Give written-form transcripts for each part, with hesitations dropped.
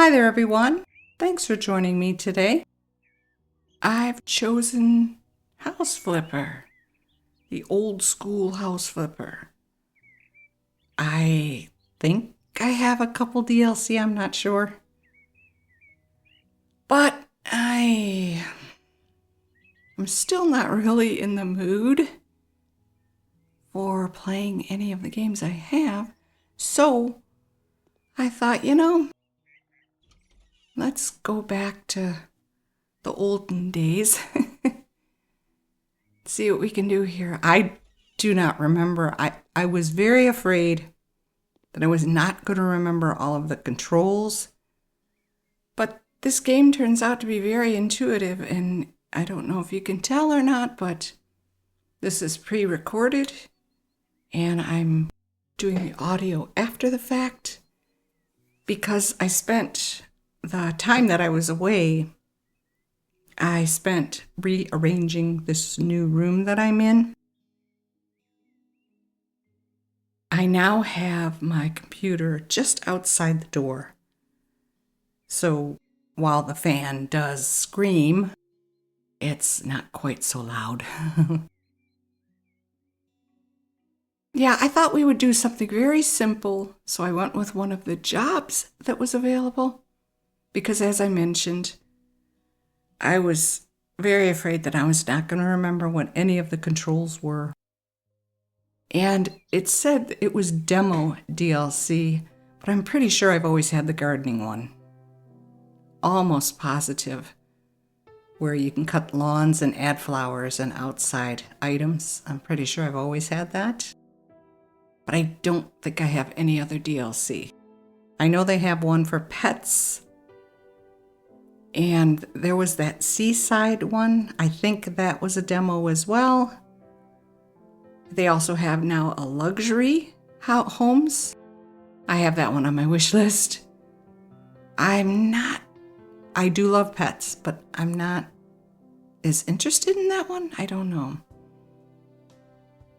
Hi there, everyone. Thanks for joining me today. I've chosen House Flipper, the old school House Flipper. I think I have a couple DLC, I'm not sure. But I'm still not really in the mood for playing any of the games I have. So I thought, let's go back to the olden days. See what we can do here. I do not remember. I was very afraid that I was not going to remember all of the controls. But this game turns out to be very intuitive, and I don't know if you can tell or not, but this is pre-recorded, and I'm doing the audio after the fact because I spent the time that I was away, I spent rearranging this new room that I'm in. I now have my computer just outside the door. So while the fan does scream, it's not quite so loud. Yeah, I thought we would do something very simple, so I went with one of the jobs that was available. Because as I mentioned, I was very afraid that I was not going to remember what any of the controls were. And it said it was demo DLC, but I'm pretty sure I've always had the gardening one. Almost positive. Where you can cut lawns and add flowers and outside items. I'm pretty sure I've always had that. But I don't think I have any other DLC. I know they have one for pets. And there was that seaside one. I think that was a demo as well. They also have now a luxury homes. I have that one on my wish list. I do love pets, but I'm not as interested in that one. I don't know.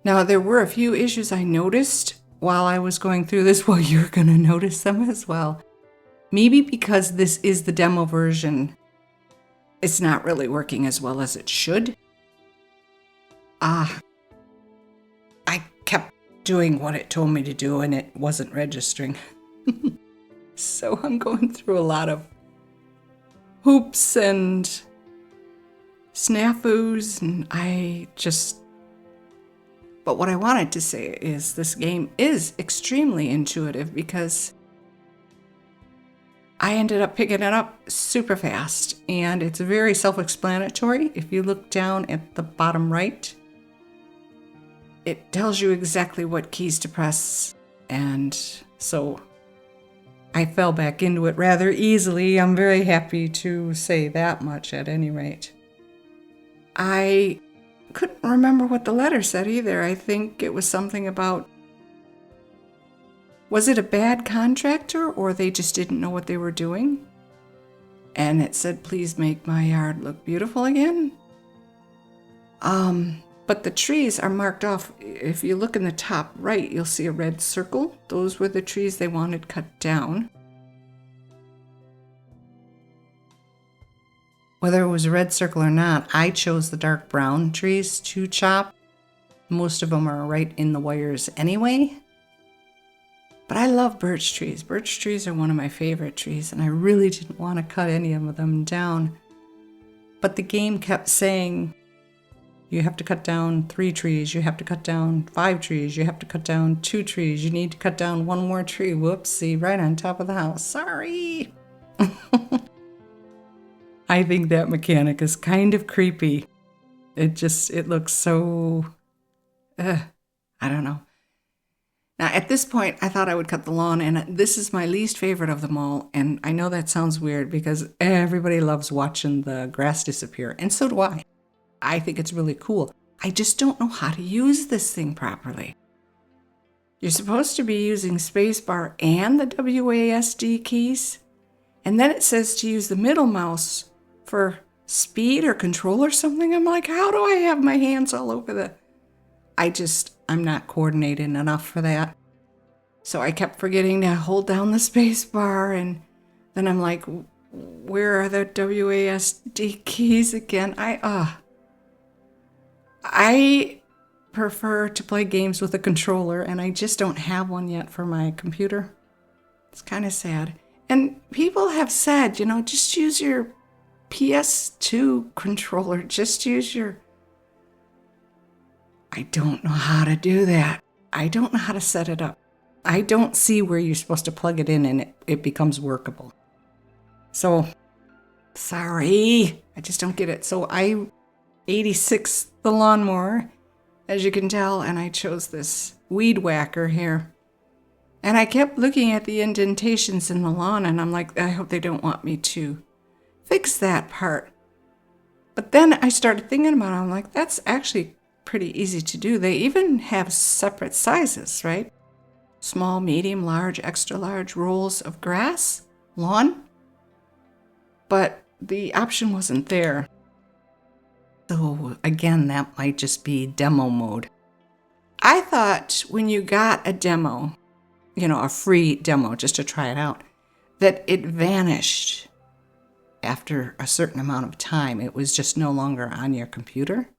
Now, there were a few issues I noticed while I was going through this. Well, you're going to notice them as well. Maybe because this is the demo version, it's not really working as well as it should. I kept doing what it told me to do and it wasn't registering. So I'm going through a lot of hoops and snafus, and but what I wanted to say is this game is extremely intuitive because I ended up picking it up super fast, and it's very self-explanatory. If you look down at the bottom right, it tells you exactly what keys to press, and so I fell back into it rather easily. I'm very happy to say that much at any rate. I couldn't remember what the letter said either. I think it was something about, was it a bad contractor or they just didn't know what they were doing? And it said, please make my yard look beautiful again. But the trees are marked off. If you look in the top right, you'll see a red circle. Those were the trees they wanted cut down. Whether it was a red circle or not, I chose the dark brown trees to chop. Most of them are right in the wires anyway. But I love birch trees. Birch trees are one of my favorite trees, and I really didn't want to cut any of them down. But the game kept saying, you have to cut down 3 trees, you have to cut down 5 trees, you have to cut down 2 trees, you need to cut down 1 more tree. Whoopsie, right on top of the house. Sorry. I think that mechanic is kind of creepy. It looks so, I don't know. Now, at this point, I thought I would cut the lawn, and this is my least favorite of them all. And I know that sounds weird because everybody loves watching the grass disappear, and so do I. I think it's really cool. I just don't know how to use this thing properly. You're supposed to be using spacebar and the WASD keys, and then it says to use the middle mouse for speed or control or something. I'm like, how do I have my hands all over the... I'm not coordinated enough for that. So I kept forgetting to hold down the space bar, and then I'm like, where are the WASD keys again? I prefer to play games with a controller, and I just don't have one yet for my computer. It's kind of sad. And people have said, just use your PS2 controller. Just use your... I don't know how to do that. I don't know how to set it up. I don't see where you're supposed to plug it in and it becomes workable. So, sorry. I just don't get it. So I 86 the lawnmower, as you can tell, and I chose this weed whacker here. And I kept looking at the indentations in the lawn, and I'm like, I hope they don't want me to fix that part. But then I started thinking about it. I'm like, that's actually pretty easy to do. They even have separate sizes, right? Small, medium, large, extra large rolls of grass, lawn. But the option wasn't there. So again, that might just be demo mode. I thought when you got a demo, a free demo just to try it out, that it vanished after a certain amount of time. It was just no longer on your computer.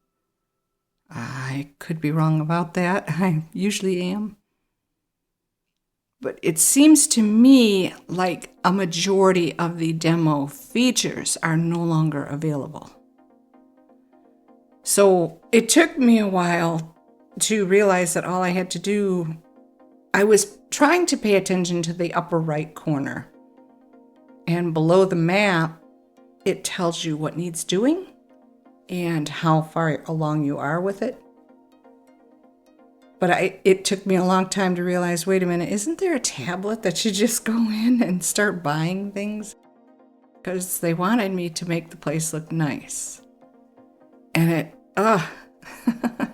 I could be wrong about that. I usually am. But it seems to me like a majority of the demo features are no longer available. So it took me a while to realize that all I had to do, I was trying to pay attention to the upper right corner. And below the map, it tells you what needs doing and how far along you are with it. But it took me a long time to realize, wait a minute, isn't there a tablet that you just go in and start buying things? Because they wanted me to make the place look nice. And it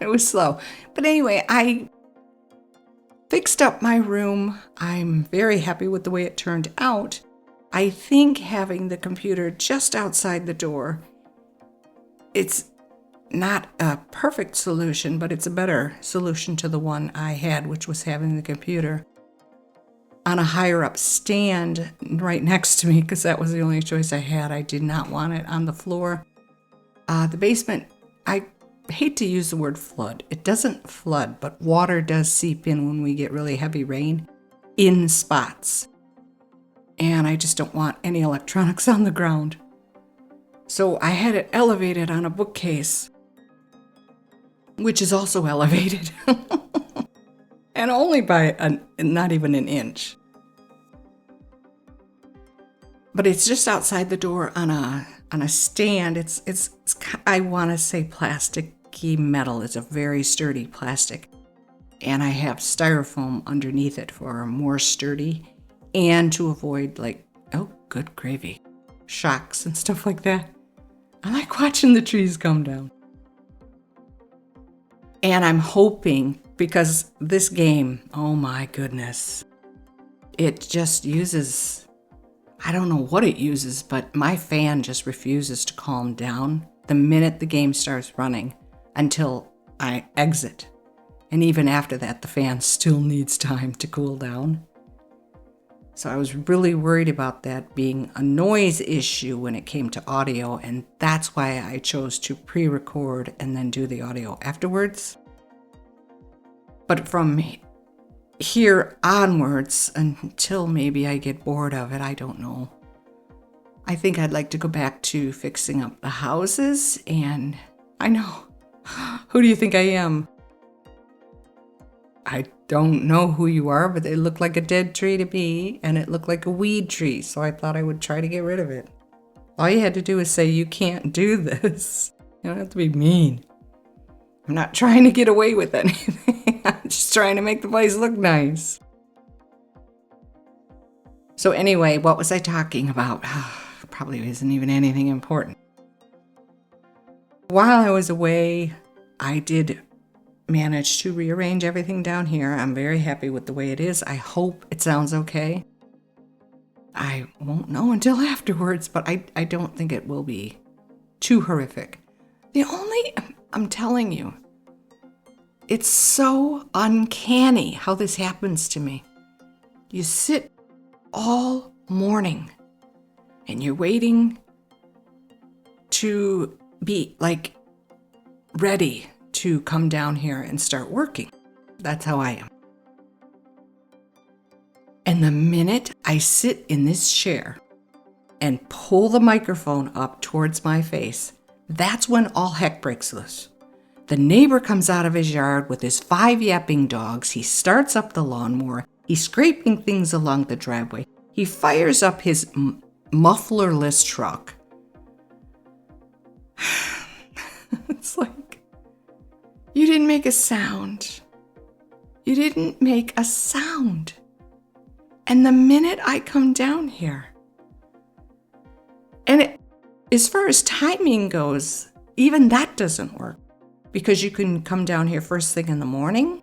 was slow. But anyway, I fixed up my room. I'm very happy with the way it turned out. I think having the computer just outside the door, it's not a perfect solution, but it's a better solution to the one I had, which was having the computer on a higher up stand right next to me, because that was the only choice I had. I did not want it on the floor. The basement, I hate to use the word flood. It doesn't flood, but water does seep in when we get really heavy rain in spots. And I just don't want any electronics on the ground. So I had it elevated on a bookcase, which is also elevated. And only by not even an inch. But it's just outside the door on a stand. It's I want to say plasticky metal. It's a very sturdy plastic. And I have styrofoam underneath it for more sturdy and to avoid good gravy, shocks and stuff like that. I like watching the trees come down. And I'm hoping, because this game, oh my goodness, it just uses, I don't know what it uses, but my fan just refuses to calm down the minute the game starts running until I exit. And even after that, the fan still needs time to cool down. So I was really worried about that being a noise issue when it came to audio, and that's why I chose to pre-record and then do the audio afterwards. But from here onwards, until maybe I get bored of it, I don't know. I think I'd like to go back to fixing up the houses, and I know. Who do you think I am? I don't know who you are, but it looked like a dead tree to me, and it looked like a weed tree, so I thought I would try to get rid of it. All you had to do is say, you can't do this. You don't have to be mean. I'm not trying to get away with anything. I'm just trying to make the place look nice. So anyway, what was I talking about? Probably isn't even anything important. While I was away, I did manage to rearrange everything down here. I'm very happy with the way it is. I hope it sounds okay. I won't know until afterwards, but I don't think it will be too horrific. I'm telling you, it's so uncanny how this happens to me. You sit all morning and you're waiting to be like ready to come down here and start working. That's how I am. And the minute I sit in this chair and pull the microphone up towards my face, that's when all heck breaks loose. The neighbor comes out of his yard with his 5 yapping dogs. He starts up the lawnmower. He's scraping things along the driveway. He fires up his mufflerless truck. It's like, you didn't make a sound. You didn't make a sound. And the minute I come down here, and as far as timing goes, even that doesn't work. Because you can come down here first thing in the morning.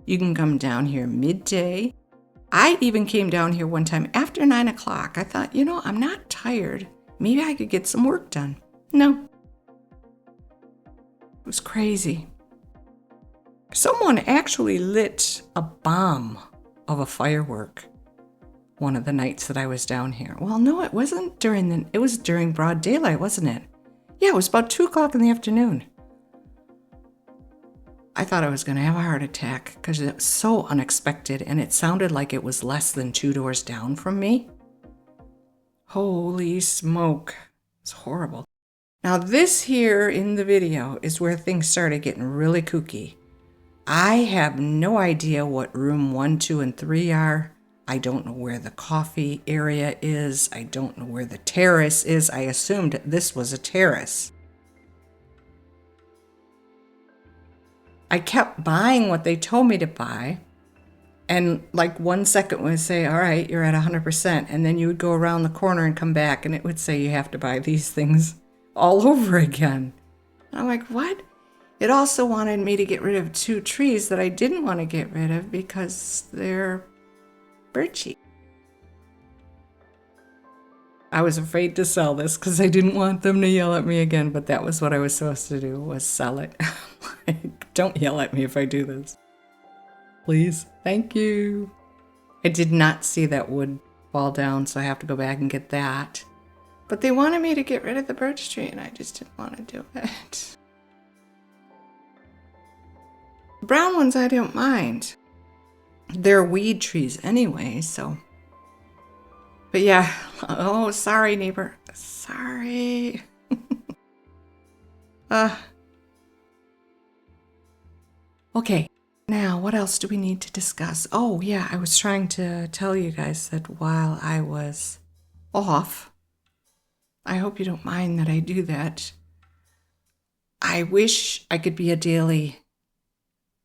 You can come down here midday. I even came down here one time after 9 o'clock. I thought, I'm not tired. Maybe I could get some work done. No. It was crazy. Someone actually lit a bomb of a firework one of the nights that I was down here. Well, no, it wasn't it was during broad daylight, wasn't it? Yeah, it was about 2 o'clock in the afternoon. I thought I was going to have a heart attack because it was so unexpected, and it sounded like it was less than 2 doors down from me. Holy smoke. It's horrible. Now this here in the video is where things started getting really kooky. I have no idea what room 1, 2, and 3 are. I don't know where the coffee area is. I don't know where the terrace is. I assumed this was a terrace. I kept buying what they told me to buy. And like 1 second would say, all right, you're at 100%. And then you would go around the corner and come back and it would say you have to buy these things all over again. And I'm like, what? It also wanted me to get rid of 2 trees that I didn't want to get rid of because they're birchy. I was afraid to sell this because I didn't want them to yell at me again, but that was what I was supposed to do, was sell it. Like, don't yell at me if I do this. Please. Thank you. I did not see that wood fall down, so I have to go back and get that. But they wanted me to get rid of the birch tree, and I just didn't want to do it. The brown ones I don't mind. They're weed trees anyway, so. But yeah, oh, sorry, neighbor. Sorry. Okay, now what else do we need to discuss? Oh, yeah, I was trying to tell you guys that while I was off, I hope you don't mind that I do that. I wish I could be a daily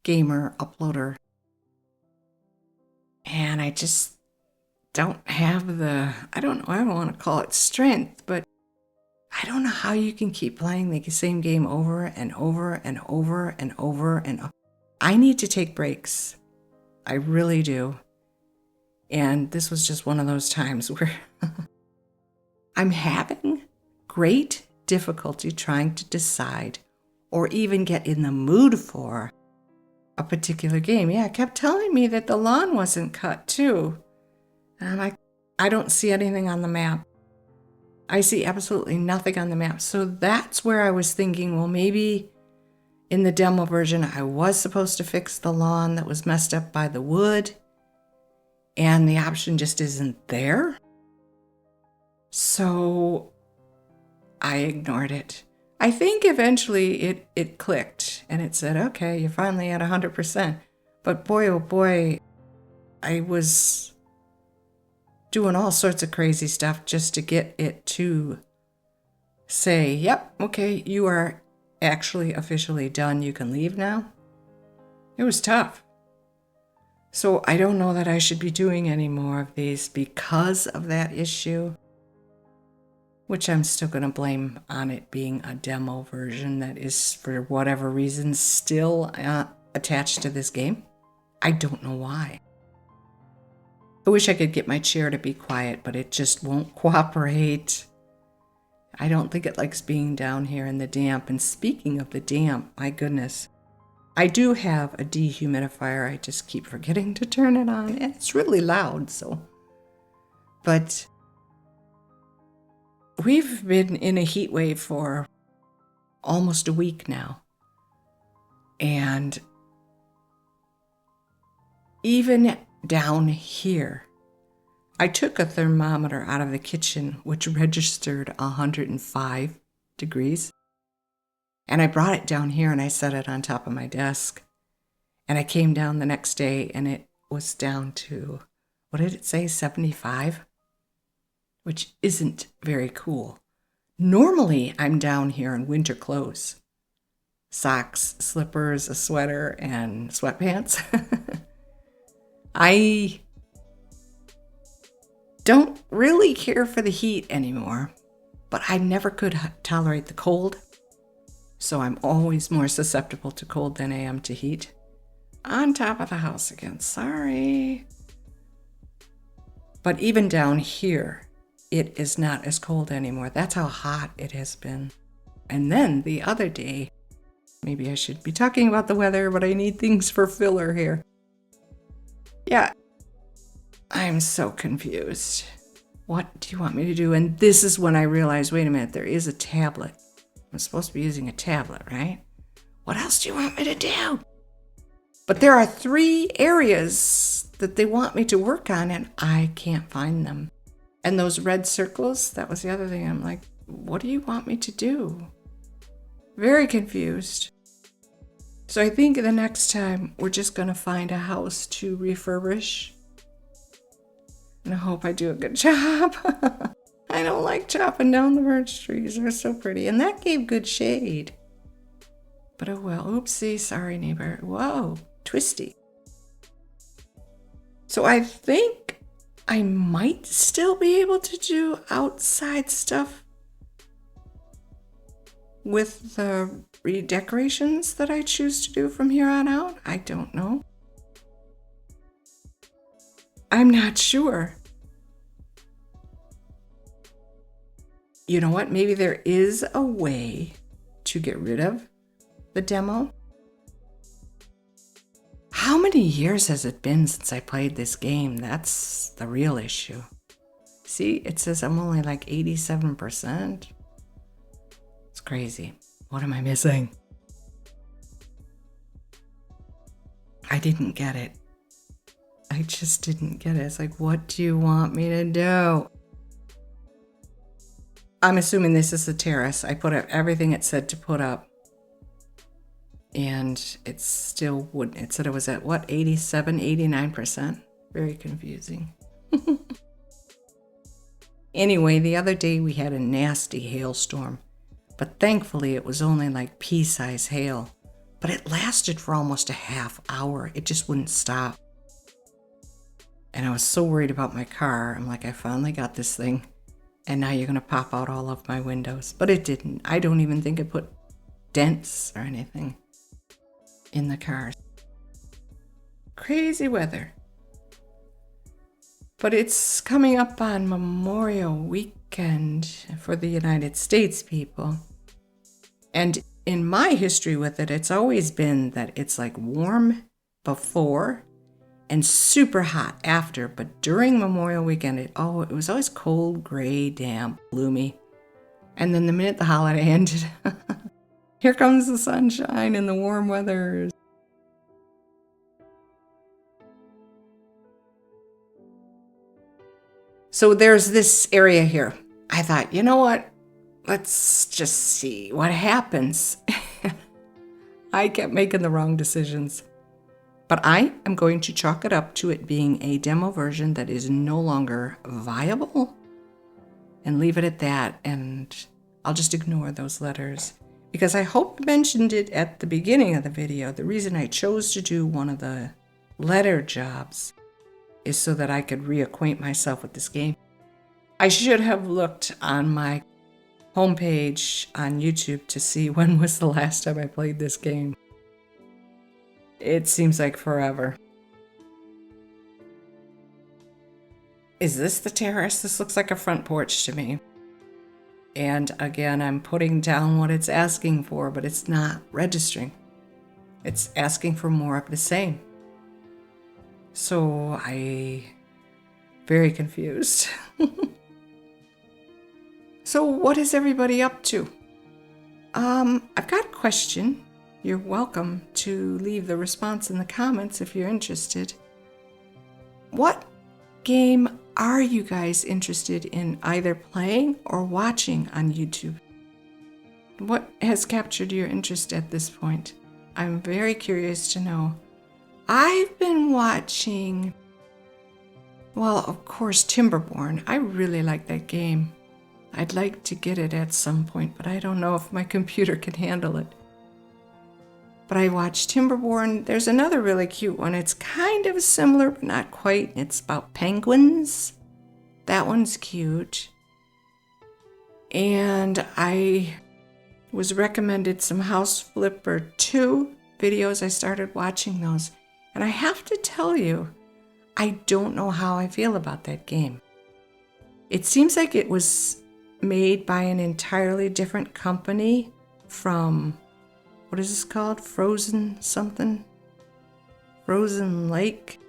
gamer uploader. And I just don't have I don't want to call it strength, but I don't know how you can keep playing the same game over and over and over and over and over. I need to take breaks. I really do. And this was just one of those times where I'm having great difficulty trying to decide or even get in the mood for a particular game. Yeah, it kept telling me that the lawn wasn't cut too. And I'm like, I don't see anything on the map. I see absolutely nothing on the map. So that's where I was thinking, well, maybe in the demo version, I was supposed to fix the lawn that was messed up by the wood, and the option just isn't there. So I ignored it. I think eventually it clicked and it said, okay, you're finally at 100%. But boy, oh boy, I was doing all sorts of crazy stuff just to get it to say, yep, okay, you are actually officially done. You can leave now. It was tough. So I don't know that I should be doing any more of these because of that issue, which I'm still going to blame on it being a demo version that is, for whatever reason, still attached to this game. I don't know why. I wish I could get my chair to be quiet, but it just won't cooperate. I don't think it likes being down here in the damp. And speaking of the damp, my goodness, I do have a dehumidifier. I just keep forgetting to turn it on, and it's really loud, so. But we've been in a heat wave for almost a week now. And even down here, I took a thermometer out of the kitchen, which registered 105 degrees. And I brought it down here and I set it on top of my desk. And I came down the next day and it was down to, what did it say, 75? Which isn't very cool. Normally, I'm down here in winter clothes. Socks, slippers, a sweater, and sweatpants. I don't really care for the heat anymore, but I never could tolerate the cold. So I'm always more susceptible to cold than I am to heat. On top of the house again, sorry. But even down here, it is not as cold anymore. That's how hot it has been. And then the other day, maybe I should be talking about the weather, but I need things for filler here. Yeah, I'm so confused. What do you want me to do? And this is when I realized, wait a minute, there is a tablet. I'm supposed to be using a tablet, right? What else do you want me to do? But there are 3 areas that they want me to work on, and I can't find them. And those red circles, that was the other thing. I'm like, what do you want me to do? Very confused. So I think the next time we're just going to find a house to refurbish. And I hope I do a good job. I don't like chopping down the birch trees. They're so pretty. And that gave good shade. But oh well. Oopsie. Sorry, neighbor. Whoa. Twisty. So I think I might still be able to do outside stuff with the redecorations that I choose to do from here on out. I don't know. I'm not sure. You know what? Maybe there is a way to get rid of the demo. How many years has it been since I played this game? That's the real issue. See, it says I'm only like 87%. It's crazy. What am I missing? I didn't get it. I just didn't get it. It's like, what do you want me to do? I'm assuming this is the terrace. I put up everything it said to put up. And it still wouldn't. It said it was at what, 87, 89%? Very confusing. Anyway, the other day we had a nasty hailstorm. But thankfully it was only like pea-size hail. But it lasted for almost a half hour. It just wouldn't stop. And I was so worried about my car. I'm like, I finally got this thing. And now you're going to pop out all of my windows. But it didn't. I don't even think it put dents or anything in the car. Crazy weather. But it's coming up on Memorial Weekend for the United States people. And in my history with it, it's always been that it's like warm before and super hot after. But during Memorial Weekend, it was always cold, gray, damp, gloomy. And then the minute the holiday ended, here comes the sunshine and the warm weather. So there's this area here. I thought, you know what? Let's just see what happens. I kept making the wrong decisions. But I am going to chalk it up to it being a demo version that is no longer viable and leave it at that. And I'll just ignore those letters because I hope I mentioned it at the beginning of the video. The reason I chose to do one of the letter jobs is so that I could reacquaint myself with this game. I should have looked on my homepage on YouTube to see when was the last time I played this game. It seems like forever. Is this the terrace? This looks like a front porch to me. And again, I'm putting down what it's asking for, but it's not registering. It's asking for more of the same. So very confused. So what is everybody up to? I've got a question. You're welcome to leave the response in the comments if you're interested. What game are you guys interested in either playing or watching on YouTube? What has captured your interest at this point? I'm very curious to know. I've been watching, well, of course, Timberborn. I really like that game. I'd like to get it at some point, but I don't know if my computer can handle it. But I watched Timberborn. There's another really cute one. It's kind of similar, but not quite. It's about penguins. That one's cute. And I was recommended some House Flipper 2 videos. I started watching those. And I have to tell you, I don't know how I feel about that game. It seems like it was made by an entirely different company from, what is this called? Frozen something? Frozen Lake?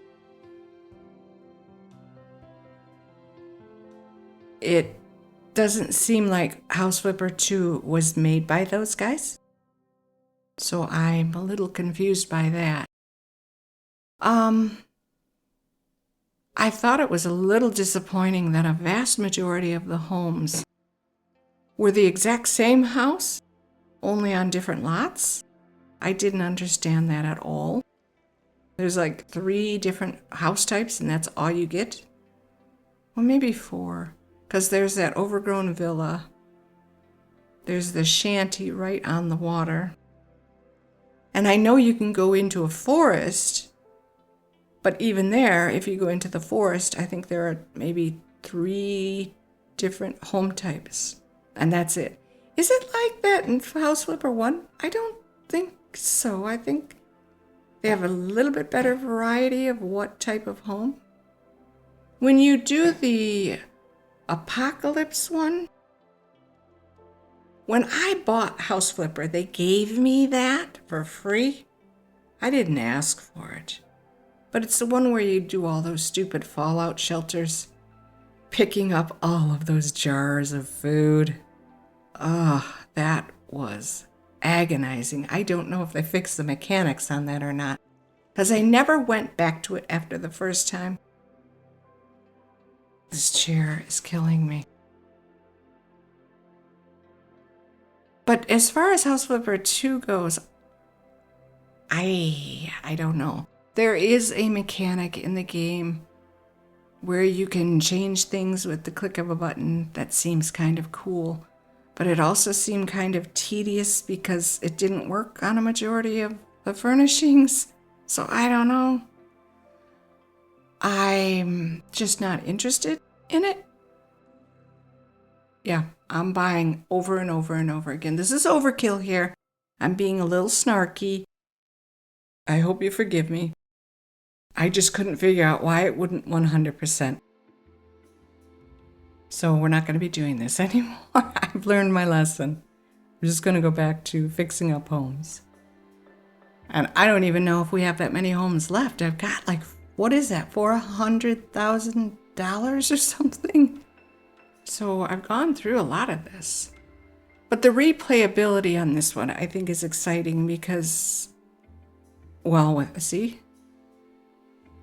It doesn't seem like House Flipper 2 was made by those guys. So I'm a little confused by that. I thought it was a little disappointing that a vast majority of the homes were the exact same house, only on different lots. I didn't understand that at all. There's like 3 different house types and that's all you get. Well, maybe 4, because there's that overgrown villa. There's the shanty right on the water. And I know you can go into a forest, but even there, if you go into the forest, I think there are maybe 3 different home types. And that's it. Is it like that in House Flipper 1? I don't think so. I think they have a little bit better variety of what type of home. When you do the Apocalypse one, when I bought House Flipper, they gave me that for free. I didn't ask for it. But it's the one where you do all those stupid fallout shelters, picking up all of those jars of food. That was agonizing. I don't know if they fixed the mechanics on that or not, because I never went back to it after the first time. This chair is killing me. But as far as House Flipper 2 goes, I don't know. There is a mechanic in the game where you can change things with the click of a button that seems kind of cool. But it also seemed kind of tedious because it didn't work on a majority of the furnishings. So I don't know. I'm just not interested in it. Yeah, I'm buying over and over and over again. This is overkill here. I'm being a little snarky. I hope you forgive me. I just couldn't figure out why it wouldn't 100%. So we're not going to be doing this anymore. I've learned my lesson. We're just going to go back to fixing up homes. And I don't even know if we have that many homes left. I've got like, what is that, $400,000 or something? So I've gone through a lot of this. But the replayability on this one I think is exciting because, well, see?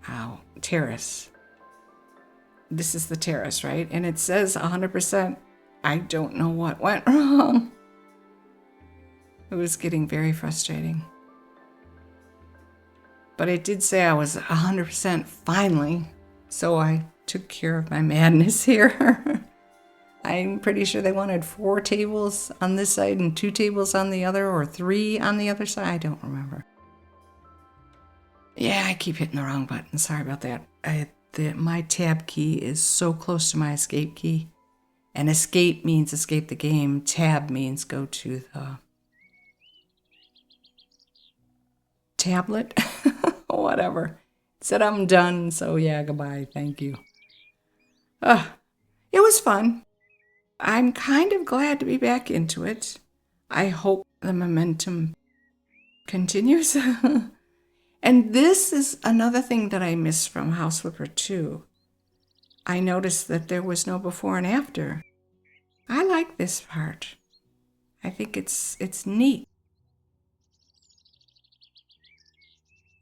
Wow, terrace. This is the terrace, right? And it says 100%. I don't know what went wrong. It was getting very frustrating. But it did say I was 100% finally, so I took care of my madness here. I'm pretty sure they wanted 4 tables on this side and 2 tables on the other, or 3 on the other side. I don't remember. Yeah, I keep hitting the wrong button. Sorry about that. My tab key is so close to my escape key. And escape means escape the game. Tab means go to the tablet. Whatever. It said I'm done, so yeah, goodbye. Thank you. It was fun. I'm kind of glad to be back into it. I hope the momentum continues. And this is another thing that I missed from House Flipper 2. I noticed that there was no before and after. I like this part. I think it's neat.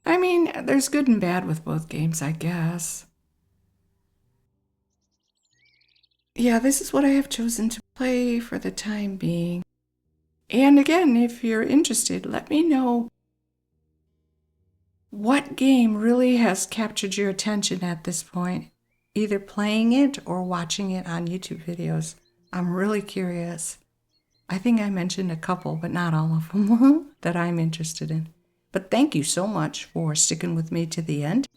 I mean, there's good and bad with both games, I guess. Yeah, this is what I have chosen to play for the time being. And again, if you're interested, let me know what game really has captured your attention at this point, either playing it or watching it on YouTube videos. I'm really curious. I think I mentioned a couple, but not all of them, that I'm interested in. But thank you so much for sticking with me to the end.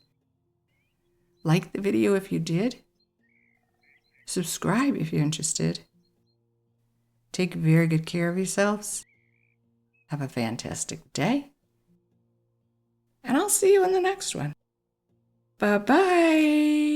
Like the video if you did. Subscribe if you're interested. Take very good care of yourselves. Have a fantastic day. And I'll see you in the next one. Bye-bye.